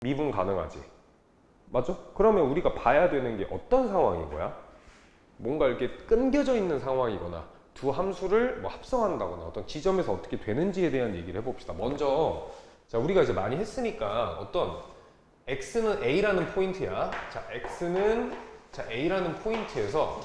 미분 가능하지. 맞죠? 그러면 우리가 봐야 되는 게 어떤 상황인 거야? 뭔가 이렇게 끊겨져 있는 상황이거나 두 함수를 뭐 합성한다거나 어떤 지점에서 어떻게 되는지에 대한 얘기를 해봅시다. 먼저 자 우리가 이제 많이 했으니까 어떤 x는 a라는 포인트야. 자 x는 자 a라는 포인트에서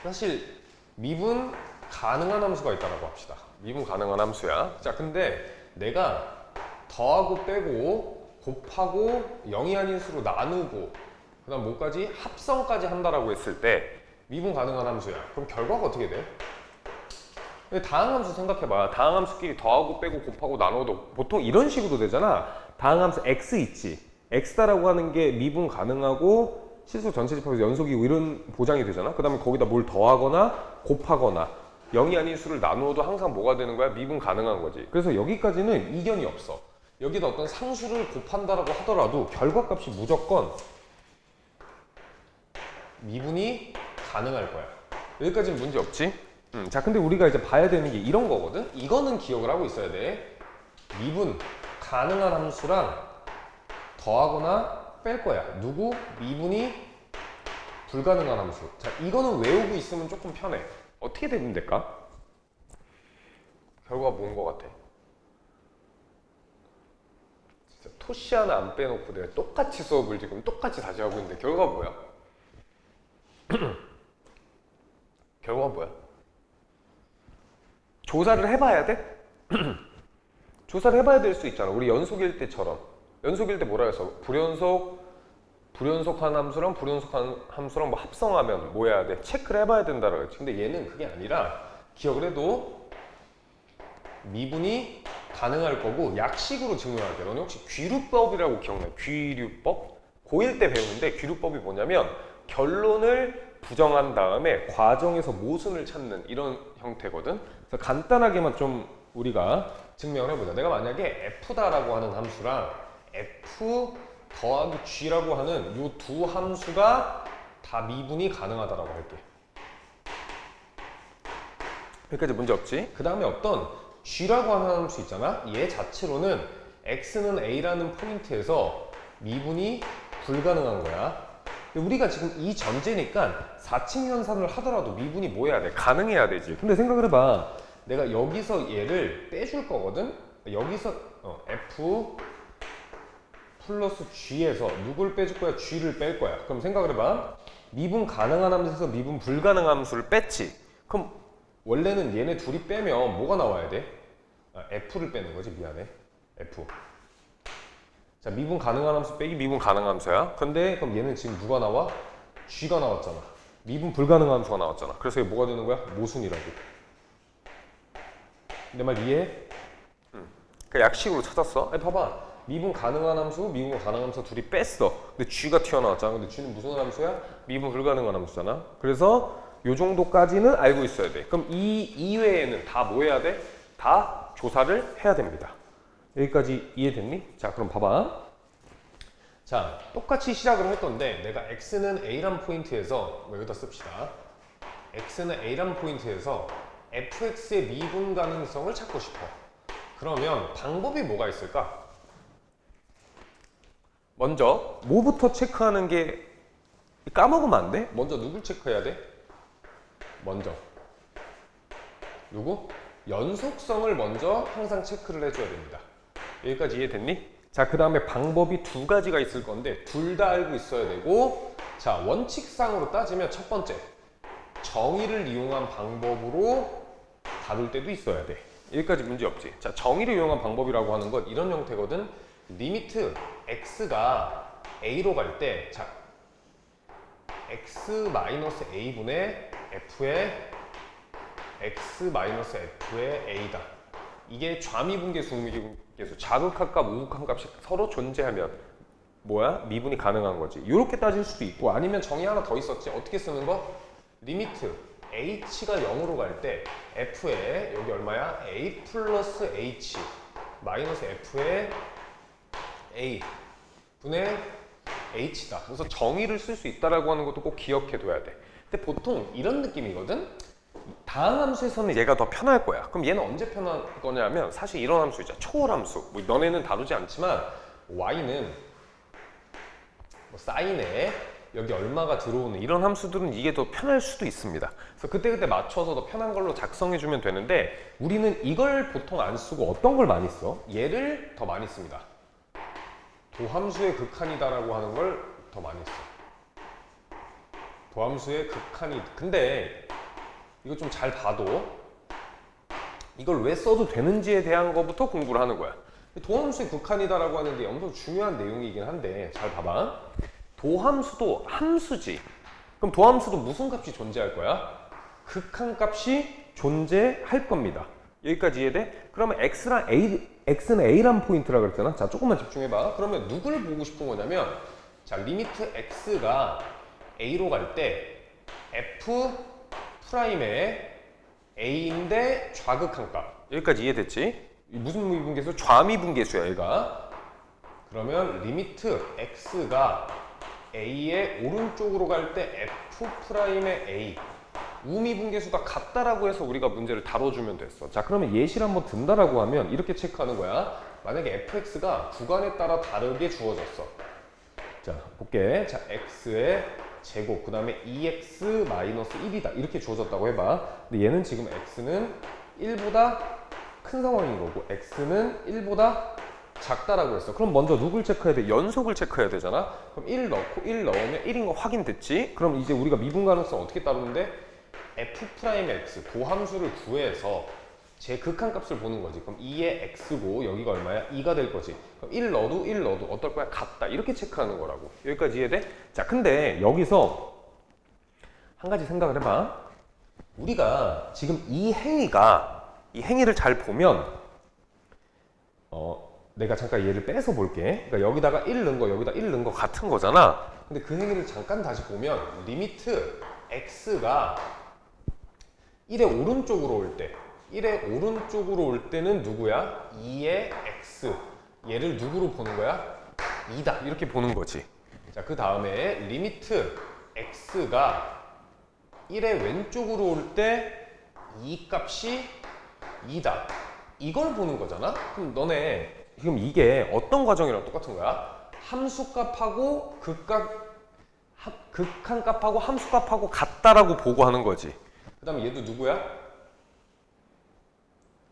사실 미분 가능한 함수가 있다라고 합시다. 미분 가능한 함수야. 자 근데 내가 더하고 빼고 곱하고 0이 아닌 수로 나누고 그 다음 뭐까지? 합성까지 한다라고 했을 때 미분 가능한 함수야. 그럼 결과가 어떻게 돼? 근데 다항함수 생각해봐. 다항함수끼리 더하고 빼고 곱하고 나눠도 보통 이런 식으로 되잖아. 다항함수 x 있지. x다라고 하는 게 미분 가능하고 실수 전체 집합에서 연속이고 이런 보장이 되잖아. 그 다음에 거기다 뭘 더하거나 곱하거나 0이 아닌 수를 나누어도 항상 뭐가 되는 거야? 미분 가능한 거지. 그래서 여기까지는 이견이 없어. 여기다 어떤 상수를 곱한다라고 하더라도 결과값이 무조건 미분이 가능할 거야. 여기까지는 문제 없지? 자, 근데 우리가 이제 봐야 되는 게 이런 거거든? 이거는 기억을 하고 있어야 돼. 미분 가능한 함수랑 더하거나 뺄 거야. 누구? 미분이 불가능한 함수. 자, 이거는 외우고 있으면 조금 편해. 어떻게 되면 될까? 결과가 뭔 거 같아? 진짜 토시 하나 안 빼놓고 내가 똑같이 수업을 지금 똑같이 다시 하고 있는데 결과가 뭐야? 결과가 뭐야? 조사를 해봐야 돼? 조사를 해봐야 될 수 있잖아. 우리 연속일 때처럼. 연속일 때 뭐라 해서 불연속한 함수랑 불연속한 함수랑 뭐 합성하면 뭐 해야 돼? 체크를 해봐야 된다라고 했지. 근데 얘는 그게 아니라 기억을 해도 미분이 가능할 거고 약식으로 증명할 때 너는 혹시 귀류법이라고 기억나요? 귀류법? 고1 때 배우는데 귀류법이 뭐냐면 결론을 부정한 다음에 과정에서 모순을 찾는 이런 형태거든. 그래서 간단하게만 좀 우리가 증명을 해보자. 내가 만약에 f다라고 하는 함수랑 f 더하기 g라고 하는 이 두 함수가 다 미분이 가능하다라고 할게. 여기까지 문제 없지? 그 다음에 어떤 g라고 하는 함수 있잖아. 얘 자체로는 x는 a라는 포인트에서 미분이 불가능한 거야. 우리가 지금 이 전제니까 4층 연산을 하더라도 미분이 뭐 해야 돼? 가능해야 되지. 근데 생각을 해봐. 내가 여기서 얘를 빼줄 거거든? 여기서 f 플러스 g에서 누굴 빼줄 거야? g를 뺄 거야. 그럼 생각을 해봐. 미분 가능한 함수에서 미분 불가능한 함수를 뺐지. 그럼 원래는 얘네 둘이 빼면 뭐가 나와야 돼? f를 빼는 거지. 미안해. f. 자, 미분 가능한 함수 빼기 미분 가능한 함수야. 근데 그럼 얘는 지금 누가 나와? g가 나왔잖아. 미분 불가능한 함수가 나왔잖아. 그래서 이게 뭐가 되는 거야? 모순이라고. 내 말 이해해? 그 약식으로 찾았어. 봐봐. 미분 가능한 함수, 미분 가능한 함수 둘이 뺐어. 근데 g가 튀어나왔잖아. 근데 g는 무슨 함수야? 미분 불가능한 함수잖아. 그래서 요 정도까지는 알고 있어야 돼. 그럼 이 이외에는 다 뭐 해야 돼? 다 조사를 해야 됩니다. 여기까지 이해됐니? 자, 그럼 봐봐. 자, 똑같이 시작을 할 건데 내가 x는 a란 포인트에서 여기다 씁시다. x는 a란 포인트에서 fx의 미분 가능성을 찾고 싶어. 그러면 방법이 뭐가 있을까? 먼저 뭐부터 체크하는 게 까먹으면 안 돼? 먼저 누굴 체크해야 돼? 먼저 누구? 연속성을 먼저 항상 체크를 해줘야 됩니다. 여기까지 이해됐니? 자, 그 다음에 방법이 두 가지가 있을 건데 둘 다 알고 있어야 되고, 자, 원칙상으로 따지면 첫 번째 정의를 이용한 방법으로 다룰 때도 있어야 돼. 여기까지 문제 없지? 자, 정의를 이용한 방법이라고 하는 건 이런 형태거든. 리미트 x가 a로 갈 때, 자, x-a분의 f의 x-f의 a다. 이게 좌미분계 수미분계수, 자극한 값, 우극한 값이 서로 존재하면 뭐야? 미분이 가능한 거지. 이렇게 따질 수도 있고, 아니면 정의 하나 더 있었지. 어떻게 쓰는 거? 리미트 h가 0으로 갈 때 f의 여기 얼마야? a 플러스 h 마이너스 f의 a 분의 h다. 그래서 정의를 쓸 수 있다라고 하는 것도 꼭 기억해 둬야 돼. 근데 보통 이런 느낌이거든. 다음 함수에서는 얘가 더 편할 거야. 그럼 얘는 언제 편할 거냐면 사실 이런 함수 있잖아. 초월함수. 뭐 너네는 다루지 않지만 y는 뭐 사인에 여기 얼마가 들어오는 이런 함수들은 이게 더 편할 수도 있습니다. 그래서 그때그때 맞춰서 더 편한 걸로 작성해주면 되는데 우리는 이걸 보통 안 쓰고 어떤 걸 많이 써? 얘를 더 많이 씁니다. 도함수의 극한이다라고 하는 걸 더 많이 써. 도함수의 극한이. 근데 이거 좀 잘 봐도 이걸 왜 써도 되는지에 대한 거부터 공부를 하는 거야. 도함수의 극한이다라고 하는 게 엄청 중요한 내용이긴 한데 잘 봐봐. 도함수도 함수지. 그럼 도함수도 무슨 값이 존재할 거야? 극한 값이 존재할 겁니다. 여기까지 이해돼? 그러면 x는 a란 포인트라 그랬잖아. 자, 조금만 집중해봐. 그러면 누굴 보고 싶은 거냐면, 자, 리미트 x가 a로 갈 때 f 프라임의 a인데 좌극한 값. 여기까지 이해됐지? 무슨 미분계수? 좌미분계수야, 얘가. 그러면 리미트 x가 a의 오른쪽으로 갈 때 f 프라임의 a 우미분계수가 같다라고 해서 우리가 문제를 다뤄주면 됐어. 자, 그러면 예시를 한번 든다라고 하면 이렇게 체크하는 거야. 만약에 fx가 구간에 따라 다르게 주어졌어. 자, 볼게. 자, x의 제곱, 그 다음에 2x-1이다 이렇게 주어졌다고 해봐. 근데 얘는 지금 x는 1보다 큰 상황인 거고 x는 1보다 작다라고 했어. 그럼 먼저 누굴 체크해야 돼? 연속을 체크해야 되잖아. 그럼 1 넣고 1 넣으면 1인 거 확인됐지? 그럼 이제 우리가 미분 가능성 어떻게 따르는데? f'(x) 도함수를 구해서 제 극한값을 보는 거지. 그럼 2의 x고 여기가 얼마야? 2가 될 거지. 그럼 1 넣어도 어떨 거야? 같다. 이렇게 체크하는 거라고. 여기까지 이해돼? 자, 근데 여기서 한 가지 생각을 해봐. 우리가 지금 이 행위를 잘 보면 내가 잠깐 얘를 빼서 볼게. 그러니까 여기다가 1 넣은 거, 여기다 1 넣은 거 같은 거잖아. 근데 그 행위를 잠깐 다시 보면 리미트 x가 1의 오른쪽으로 올 때 1의 오른쪽으로 올 때는 누구야? 2의 x. 얘를 누구로 보는 거야? 2다. 이렇게 보는 거지. 자, 그 다음에 리미트 x가 1의 왼쪽으로 올 때 2 값이 2다. 이걸 보는 거잖아? 그럼 너네 지금 이게 어떤 과정이랑 똑같은 거야? 함수값하고 극한값하고 함수값하고 같다라고 보고 하는 거지. 그 다음에 얘도 누구야?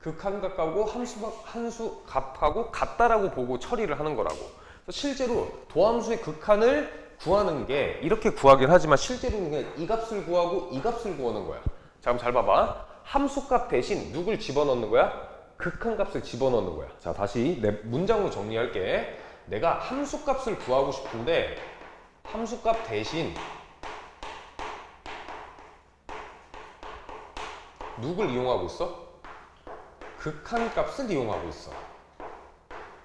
극한값하고 함수값하고 같다라고 보고 처리를 하는 거라고. 그래서 실제로 도함수의 극한을 구하는 게 이렇게 구하긴 하지만 실제로는 그냥 이 값을 구하고 이 값을 구하는 거야. 자, 그럼 잘 봐봐. 함수값 대신 누굴 집어넣는 거야? 극한값을 집어넣는 거야. 자, 다시 내 문장으로 정리할게. 내가 함수값을 구하고 싶은데 함수값 대신 누굴 이용하고 있어? 극한값을 이용하고 있어.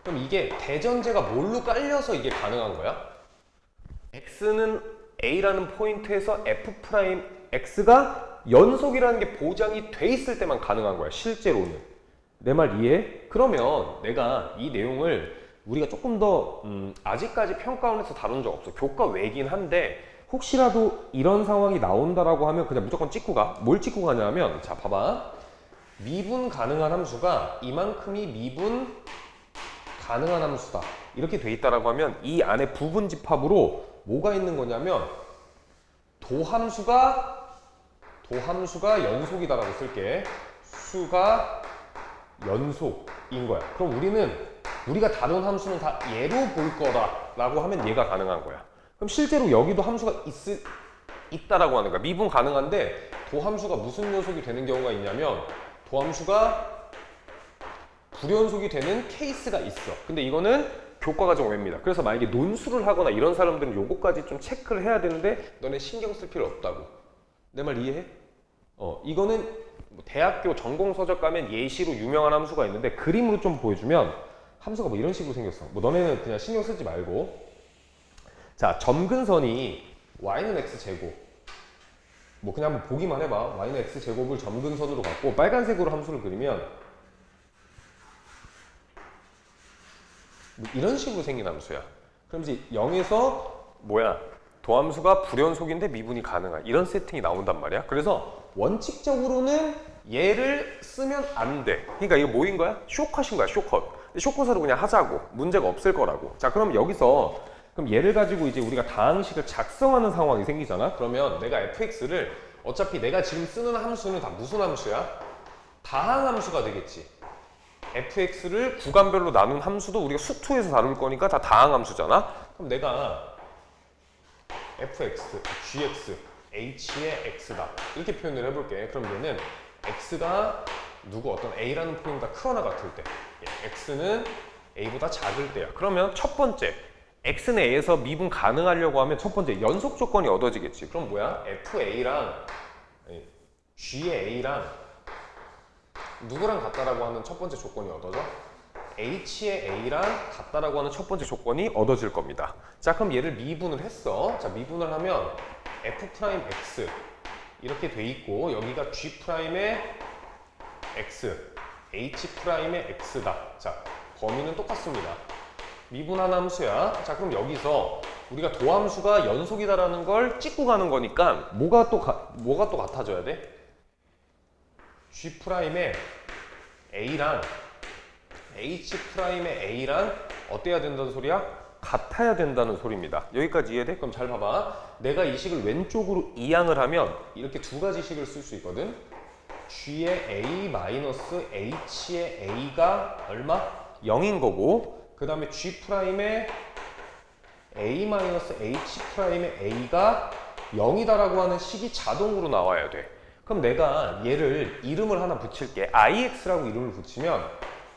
그럼 이게 대전제가 뭘로 깔려서 이게 가능한 거야? x는 a라는 포인트에서 f'x가 연속이라는 게 보장이 돼 있을 때만 가능한 거야. 실제로는. 내 말 이해해? 그러면 내가 이 내용을 우리가 조금 더 아직까지 평가원에서 다룬 적 없어. 교과 외긴 한데 혹시라도 이런 상황이 나온다라고 하면 그냥 무조건 찍고 가. 뭘 찍고 가냐면, 자, 봐봐. 미분 가능한 함수가 이만큼이 미분 가능한 함수다. 이렇게 돼 있다라고 하면 이 안에 부분 집합으로 뭐가 있는 거냐면 도함수가 연속이다라고 쓸게. 수가 연속인 거야. 그럼 우리가 다룬 함수는 다 얘로 볼 거다라고 하면 얘가 가능한 거야. 그럼 실제로 여기도 함수가 있다라고 하는 거야. 미분 가능한데 도함수가 무슨 연속이 되는 경우가 있냐면 도함수가 불연속이 되는 케이스가 있어. 근데 이거는 교과과정 외입니다. 그래서 만약에 논술을 하거나 이런 사람들은 요거까지 좀 체크를 해야 되는데 너네 신경 쓸 필요 없다고. 내 말 이해해? 이거는 뭐 대학교 전공서적 가면 예시로 유명한 함수가 있는데 그림으로 좀 보여주면 함수가 뭐 이런 식으로 생겼어. 뭐 너네는 그냥 신경 쓰지 말고. 자, 점근선이 y는 x제곱. 뭐 그냥 한번 보기만 해봐. y는 x제곱을 점근선으로 갖고 빨간색으로 함수를 그리면 뭐 이런 식으로 생긴 함수야. 그럼 이제 0에서 뭐야? 도함수가 불연속인데 미분이 가능한 이런 세팅이 나온단 말이야. 그래서 원칙적으로는 얘를 쓰면 안 돼. 그러니까 이거 뭐인 거야? 숏컷인 거야, 숏컷. 쇼컷으로 그냥 하자고. 문제가 없을 거라고. 자, 그럼 여기서 그럼 얘를 가지고 이제 우리가 다항식을 작성하는 상황이 생기잖아. 그러면 내가 fx를 어차피 내가 지금 쓰는 함수는 다 무슨 함수야? 다항함수가 되겠지. fx를 구간별로 나눈 함수도 우리가 수투에서 다룰 거니까 다 다항함수잖아. 그럼 내가 fx, gx, h의 x다 이렇게 표현을 해볼게. 그럼 얘는 x가 누구 어떤 a라는 포인트가 크거나 같을 때, x는 a보다 작을 때야. 그러면 첫 번째 x는 a에서 미분 가능하려고 하면 첫 번째 연속 조건이 얻어지겠지. 그럼 뭐야? fa랑 g의 a랑 누구랑 같다라고 하는 첫 번째 조건이 얻어져? h의 a랑 같다라고 하는 첫 번째 조건이 얻어질 겁니다. 자, 그럼 얘를 미분을 했어. 자, 미분을 하면 f'x 이렇게 돼 있고 여기가 g'의 x, h'의 x다. 자, 범위는 똑같습니다. 미분한 함수야. 자, 그럼 여기서 우리가 도함수가 연속이다라는 걸 찍고 가는 거니까 뭐가 또 같아져야 돼? g'의 a랑 h'의 a랑 어때야 된다는 소리야? 같아야 된다는 소리입니다. 여기까지 이해돼? 그럼 잘 봐봐. 내가 이 식을 왼쪽으로 이항을 하면 이렇게 두 가지 식을 쓸 수 있거든. g의 a 마이너스 h의 a가 얼마? 0인 거고, 그 다음에 g'의 a 마이너스 h'의 a가 0이다라고 하는 식이 자동으로 나와야 돼. 그럼 내가 얘를 이름을 하나 붙일게. ix라고 이름을 붙이면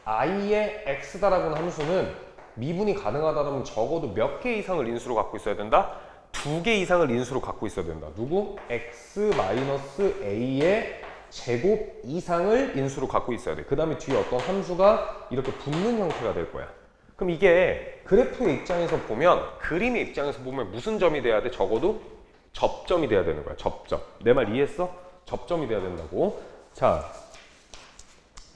i의 x다라고 하는 함수는 미분이 가능하다면 적어도 몇 개 이상을 인수로 갖고 있어야 된다? 2개 이상을 인수로 갖고 있어야 된다. 누구? x 마이너스 a의 제곱 이상을 인수로 갖고 있어야 돼. 그 다음에 뒤에 어떤 함수가 이렇게 붙는 형태가 될 거야. 그럼 이게 그래프의 입장에서 보면, 그림의 입장에서 보면 무슨 점이 돼야 돼? 적어도 접점이 돼야 되는 거야. 접점. 내 말 이해했어? 접점이 돼야 된다고. 자,